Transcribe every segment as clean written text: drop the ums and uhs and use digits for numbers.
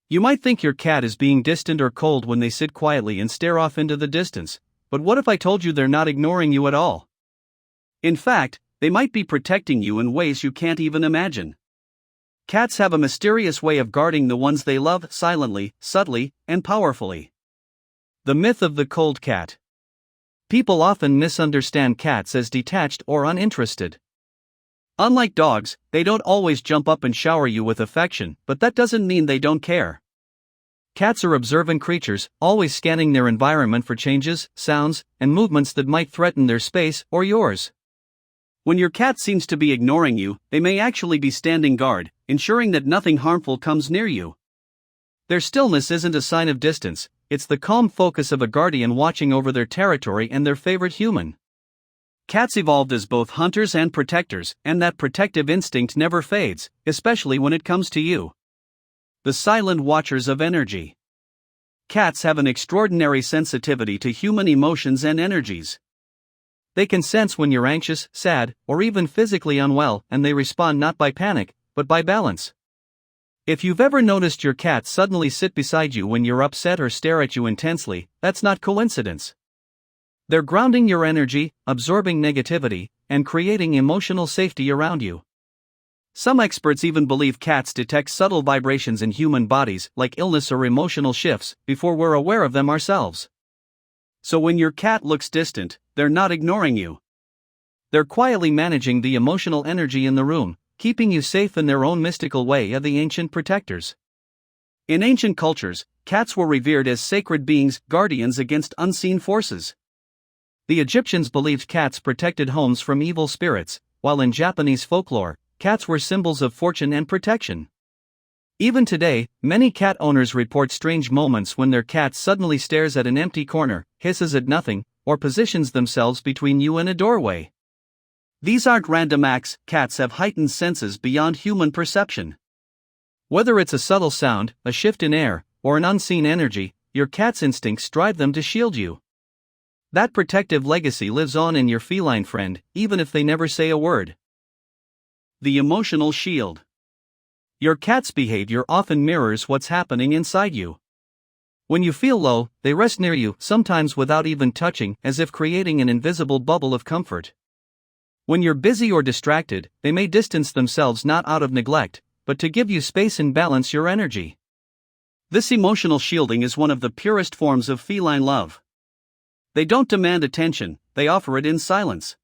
You might think your cat is being distant or cold when they sit quietly and stare off into the distance, but what if I told you they're not ignoring you at all? In fact, they might be protecting you in ways you can't even imagine. Cats have a mysterious way of guarding the ones they love silently, subtly, and powerfully. The myth of the cold cat. People often misunderstand cats as detached or uninterested. Unlike dogs, they don't always jump up and shower you with affection, but that doesn't mean they don't care. Cats are observant creatures, always scanning their environment for changes, sounds, and movements that might threaten their space or yours. When your cat seems to be ignoring you, they may actually be standing guard, ensuring that nothing harmful comes near you. Their stillness isn't a sign of distance, it's the calm focus of a guardian watching over their territory and their favorite human. Cats evolved as both hunters and protectors, and that protective instinct never fades, especially when it comes to you. The silent watchers of energy. Cats have an extraordinary sensitivity to human emotions and energies. They can sense when you're anxious, sad, or even physically unwell, and they respond not by panic, but by balance. If you've ever noticed your cat suddenly sit beside you when you're upset or stare at you intensely, that's not coincidence. They're grounding your energy, absorbing negativity, and creating emotional safety around you. Some experts even believe cats detect subtle vibrations in human bodies, like illness or emotional shifts, before we're aware of them ourselves. So when your cat looks distant, they're not ignoring you. They're quietly managing the emotional energy in the room, keeping you safe in their own mystical way of the ancient protectors. In ancient cultures, cats were revered as sacred beings, guardians against unseen forces. The Egyptians believed cats protected homes from evil spirits, while in Japanese folklore, cats were symbols of fortune and protection. Even today, many cat owners report strange moments when their cat suddenly stares at an empty corner, hisses at nothing, or positions themselves between you and a doorway. These aren't random acts, cats have heightened senses beyond human perception. Whether it's a subtle sound, a shift in air, or an unseen energy, your cat's instincts drive them to shield you. That protective legacy lives on in your feline friend, even if they never say a word. The emotional shield. Your cat's behavior often mirrors what's happening inside you. When you feel low, they rest near you, sometimes without even touching, as if creating an invisible bubble of comfort. When you're busy or distracted, they may distance themselves not out of neglect, but to give you space and balance your energy. This emotional shielding is one of the purest forms of feline love. They don't demand attention, they offer it in silence.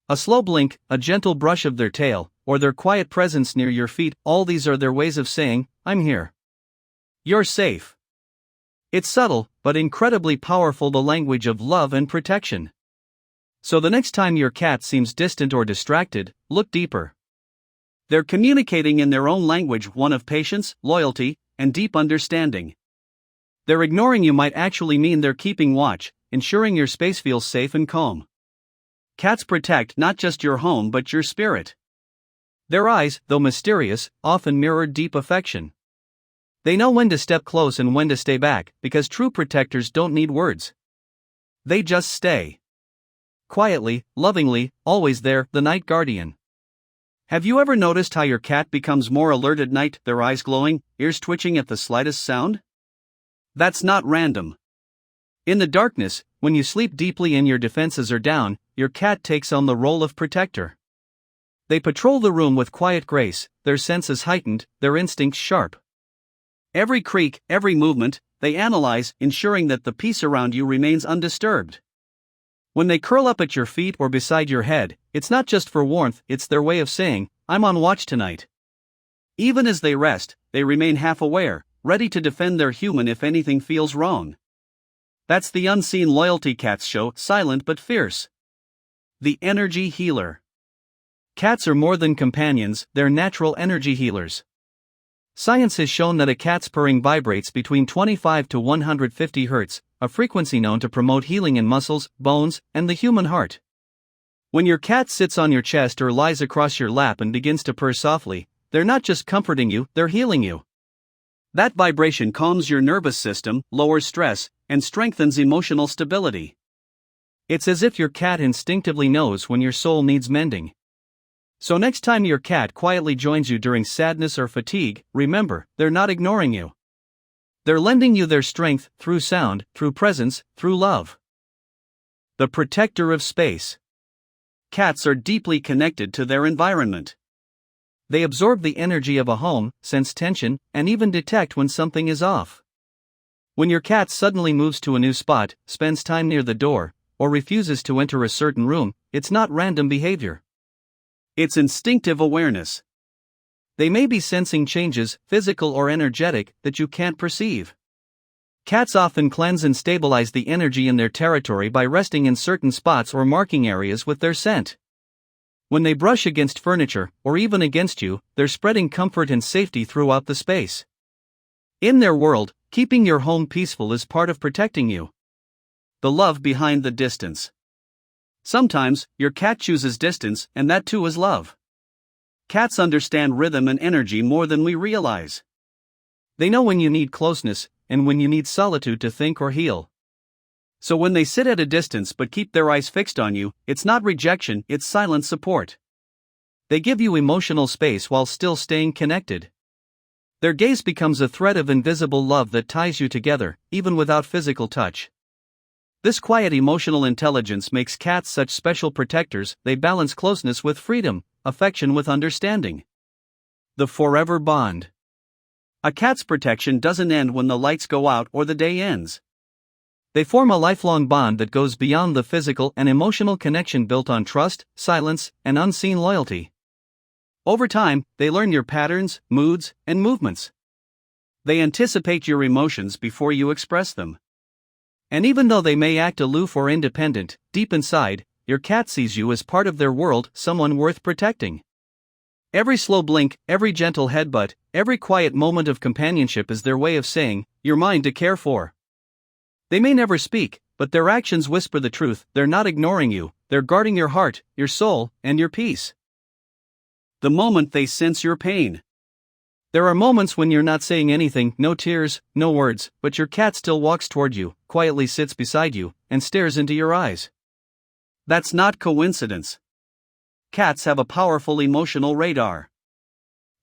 A slow blink, a gentle brush of their tail, or their quiet presence near your feet, all these are their ways of saying, "I'm here. You're safe." It's subtle, but incredibly powerful, the language of love and protection. So the next time your cat seems distant or distracted, look deeper. They're communicating in their own language, one of patience, loyalty, and deep understanding. Their ignoring you might actually mean they're keeping watch, ensuring your space feels safe and calm. Cats protect not just your home but your spirit. Their eyes, though mysterious, often mirror deep affection. They know when to step close and when to stay back, because true protectors don't need words. They just stay. Quietly, lovingly, always there, the night guardian. Have you ever noticed how your cat becomes more alert at night, their eyes glowing, ears twitching at the slightest sound? That's not random. In the darkness, when you sleep deeply and your defenses are down, your cat takes on the role of protector. They patrol the room with quiet grace, their senses heightened, their instincts sharp. Every creak, every movement, they analyze, ensuring that the peace around you remains undisturbed. When they curl up at your feet or beside your head, it's not just for warmth, it's their way of saying, "I'm on watch tonight." Even as they rest, they remain half aware, ready to defend their human if anything feels wrong. That's the unseen loyalty cats show, silent but fierce. The energy healer. Cats are more than companions, they're natural energy healers. Science has shown that a cat's purring vibrates between 25 to 150 Hz, a frequency known to promote healing in muscles, bones, and the human heart. When your cat sits on your chest or lies across your lap and begins to purr softly, they're not just comforting you, they're healing you. That vibration calms your nervous system, lowers stress, and strengthens emotional stability. It's as if your cat instinctively knows when your soul needs mending. So next time your cat quietly joins you during sadness or fatigue, remember, they're not ignoring you. They're lending you their strength through sound, through presence, through love. The protector of space. Cats are deeply connected to their environment. They absorb the energy of a home, sense tension, and even detect when something is off. When your cat suddenly moves to a new spot, spends time near the door, or refuses to enter a certain room, it's not random behavior. It's instinctive awareness. They may be sensing changes, physical or energetic, that you can't perceive. Cats often cleanse and stabilize the energy in their territory by resting in certain spots or marking areas with their scent. When they brush against furniture, or even against you, they're spreading comfort and safety throughout the space. In their world, keeping your home peaceful is part of protecting you. The love behind the distance. Sometimes, your cat chooses distance, and that too is love. Cats understand rhythm and energy more than we realize. They know when you need closeness, and when you need solitude to think or heal. So when they sit at a distance but keep their eyes fixed on you, it's not rejection, it's silent support. They give you emotional space while still staying connected. Their gaze becomes a thread of invisible love that ties you together, even without physical touch. This quiet emotional intelligence makes cats such special protectors. They balance closeness with freedom, affection with understanding. The forever bond. A cat's protection doesn't end when the lights go out or the day ends. They form a lifelong bond that goes beyond the physical and emotional connection built on trust, silence, and unseen loyalty. Over time, they learn your patterns, moods, and movements. They anticipate your emotions before you express them. And even though they may act aloof or independent, deep inside, your cat sees you as part of their world, someone worth protecting. Every slow blink, every gentle headbutt, every quiet moment of companionship is their way of saying, "You're mine to care for." They may never speak, but their actions whisper the truth. They're not ignoring you, they're guarding your heart, your soul, and your peace. The moment they sense your pain. There are moments when you're not saying anything, no tears, no words, but your cat still walks toward you, quietly sits beside you, and stares into your eyes. That's not coincidence. Cats have a powerful emotional radar.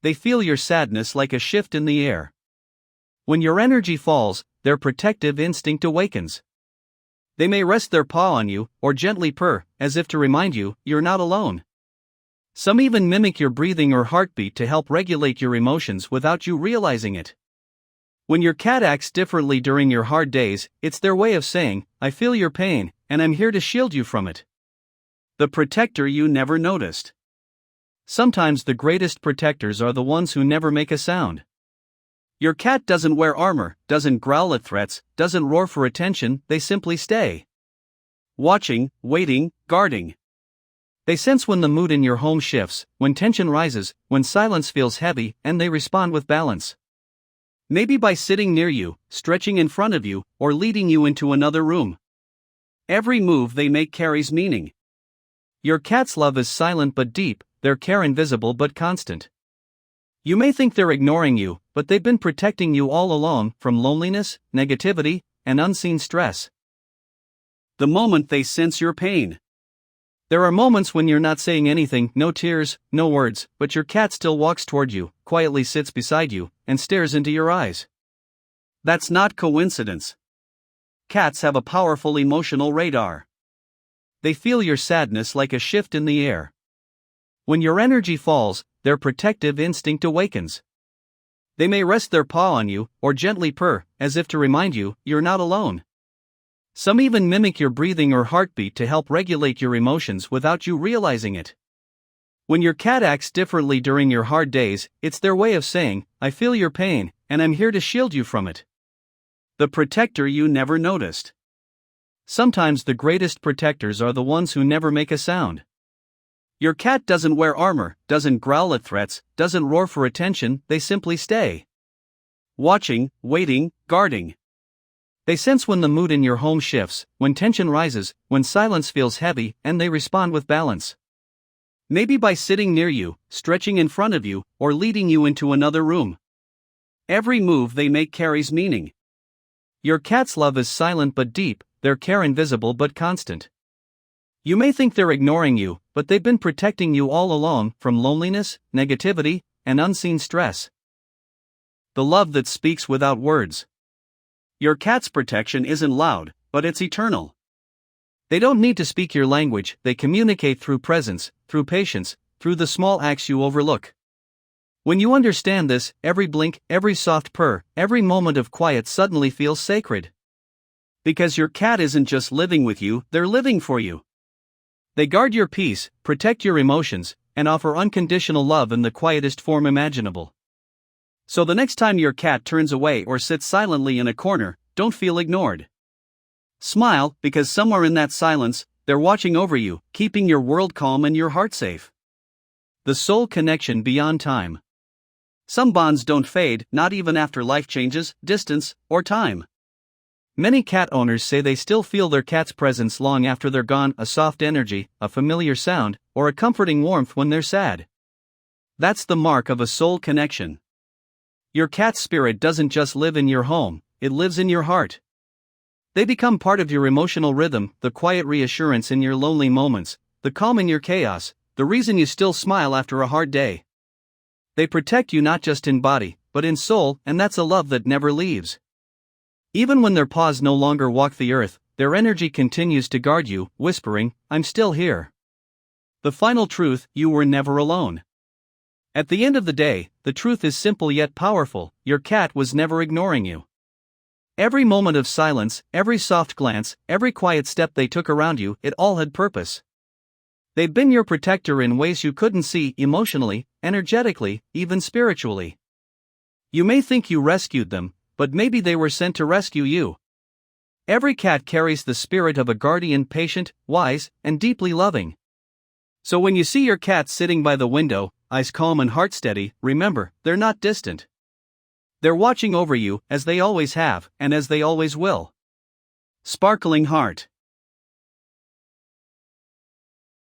They feel your sadness like a shift in the air. When your energy falls, their protective instinct awakens. They may rest their paw on you, or gently purr, as if to remind you, you're not alone. Some even mimic your breathing or heartbeat to help regulate your emotions without you realizing it. When your cat acts differently during your hard days, it's their way of saying, "I feel your pain, and I'm here to shield you from it." The protector you never noticed. Sometimes the greatest protectors are the ones who never make a sound. Your cat doesn't wear armor, doesn't growl at threats, doesn't roar for attention, they simply stay. Watching, waiting, guarding. They sense when the mood in your home shifts, when tension rises, when silence feels heavy, and they respond with balance. Maybe by sitting near you, stretching in front of you, or leading you into another room. Every move they make carries meaning. Your cat's love is silent but deep, their care invisible but constant. You may think they're ignoring you, but they've been protecting you all along from loneliness, negativity, and unseen stress. The moment they sense your pain. There are moments when you're not saying anything, no tears, no words, but your cat still walks toward you, quietly sits beside you, and stares into your eyes. That's not coincidence. Cats have a powerful emotional radar. They feel your sadness like a shift in the air. When your energy falls, their protective instinct awakens. They may rest their paw on you, or gently purr, as if to remind you, you're not alone. Some even mimic your breathing or heartbeat to help regulate your emotions without you realizing it. When your cat acts differently during your hard days, it's their way of saying, "I feel your pain, and I'm here to shield you from it." The protector you never noticed. Sometimes the greatest protectors are the ones who never make a sound. Your cat doesn't wear armor, doesn't growl at threats, doesn't roar for attention, they simply stay. Watching, waiting, guarding. They sense when the mood in your home shifts, when tension rises, when silence feels heavy, and they respond with balance. Maybe by sitting near you, stretching in front of you, or leading you into another room. Every move they make carries meaning. Your cat's love is silent but deep, their care invisible but constant. You may think they're ignoring you, but they've been protecting you all along from loneliness, negativity, and unseen stress. The love that speaks without words. Your cat's protection isn't loud, but it's eternal. They don't need to speak your language, they communicate through presence, through patience, through the small acts you overlook. When you understand this, every blink, every soft purr, every moment of quiet suddenly feels sacred. Because your cat isn't just living with you, they're living for you. They guard your peace, protect your emotions, and offer unconditional love in the quietest form imaginable. So the next time your cat turns away or sits silently in a corner, don't feel ignored. Smile, because somewhere in that silence, they're watching over you, keeping your world calm and your heart safe. The soul connection beyond time. Some bonds don't fade, not even after life changes, distance, or time. Many cat owners say they still feel their cat's presence long after they're gone, a soft energy, a familiar sound, or a comforting warmth when they're sad. That's the mark of a soul connection. Your cat's spirit doesn't just live in your home, it lives in your heart. They become part of your emotional rhythm, the quiet reassurance in your lonely moments, the calm in your chaos, the reason you still smile after a hard day. They protect you not just in body, but in soul, and that's a love that never leaves. Even when their paws no longer walk the earth, their energy continues to guard you, whispering, "I'm still here." The final truth: you were never alone. At the end of the day, the truth is simple yet powerful: your cat was never ignoring you. Every moment of silence, every soft glance, every quiet step they took around you, it all had purpose. They've been your protector in ways you couldn't see, emotionally, energetically, even spiritually. You may think you rescued them, but maybe they were sent to rescue you. Every cat carries the spirit of a guardian, patient, wise, and deeply loving. So when you see your cat sitting by the window, eyes calm and heart steady, remember, they're not distant. They're watching over you, as they always have, and as they always will. Sparkling Heart.